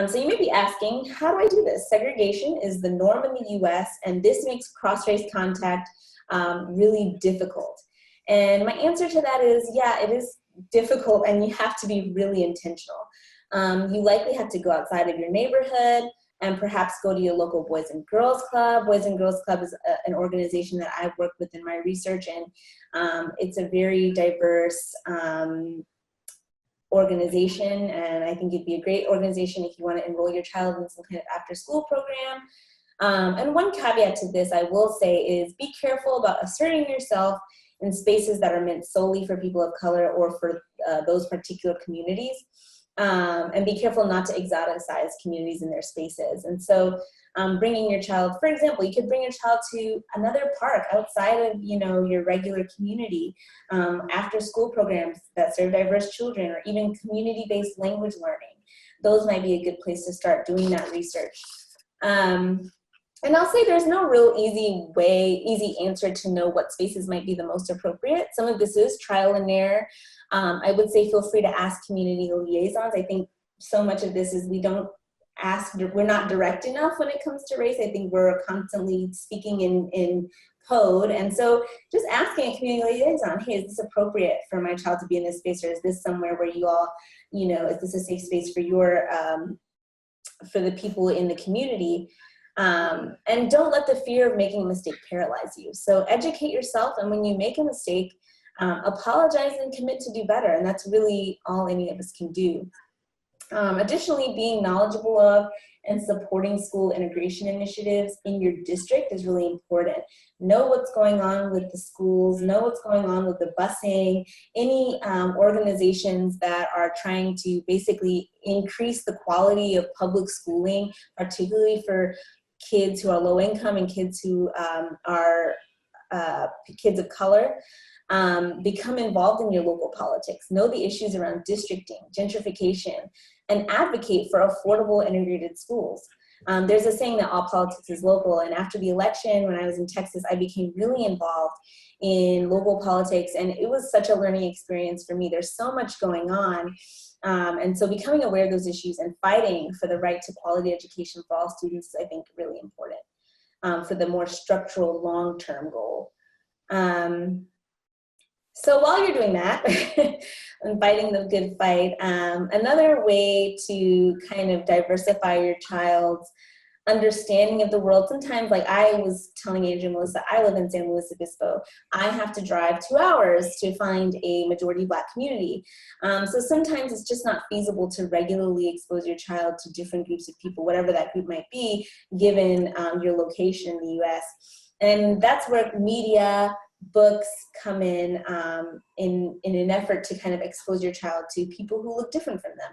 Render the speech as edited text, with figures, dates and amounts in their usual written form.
So you may be asking, how do I do this? Segregation is the norm in the US, and this makes cross-race contact really difficult. And my answer to that is, yeah, it is difficult, and you have to be really intentional. You likely have to go outside of your neighborhood and perhaps go to your local Boys and Girls Club. Boys and Girls Club is an organization that I've worked with in my research, and it's a very diverse organization, and I think it'd be a great organization if you want to enroll your child in some kind of after-school program. And one caveat to this I will say is be careful about asserting yourself in spaces that are meant solely for people of color or for those particular communities. And be careful not to exoticize communities in their spaces. And so bringing your child, for example, you could bring your child to another park outside of, you know, your regular community, after school programs that serve diverse children, or even community-based language learning. Those might be a good place to start doing that research. And I'll say there's no real easy answer to know what spaces might be the most appropriate. Some of this is trial and error. I would say feel free to ask community liaisons. I think so much of this is we don't ask, we're not direct enough when it comes to race. I think we're constantly speaking in code. And so just asking a community liaison, hey, is this appropriate for my child to be in this space, or is this somewhere where you all, you know, is this a safe space for your, for the people in the community? And don't let the fear of making a mistake paralyze you. So educate yourself, and when you make a mistake, apologize and commit to do better. And that's really all any of us can do. Additionally, being knowledgeable of and supporting school integration initiatives in your district is really important. Know what's going on with the schools, know what's going on with the busing, any organizations that are trying to basically increase the quality of public schooling, particularly for kids who are low income and kids who are kids of color. Become involved in your local politics. Know the issues around districting, gentrification, and advocate for affordable integrated schools. There's a saying that all politics is local, and after the election, when I was in Texas, I became really involved in local politics, and it was such a learning experience for me. There's so much going on. And so becoming aware of those issues and fighting for the right to quality education for all students is, I think, really important for the more structural long-term goal. So while you're doing that and fighting the good fight, another way to kind of diversify your child's understanding of the world, sometimes, like I was telling Andrew and Melissa, I live in San Luis Obispo. I have to drive 2 hours to find a majority Black community. So sometimes it's just not feasible to regularly expose your child to different groups of people, whatever that group might be, given your location in the US. And that's where media, books come in an effort to kind of expose your child to people who look different from them.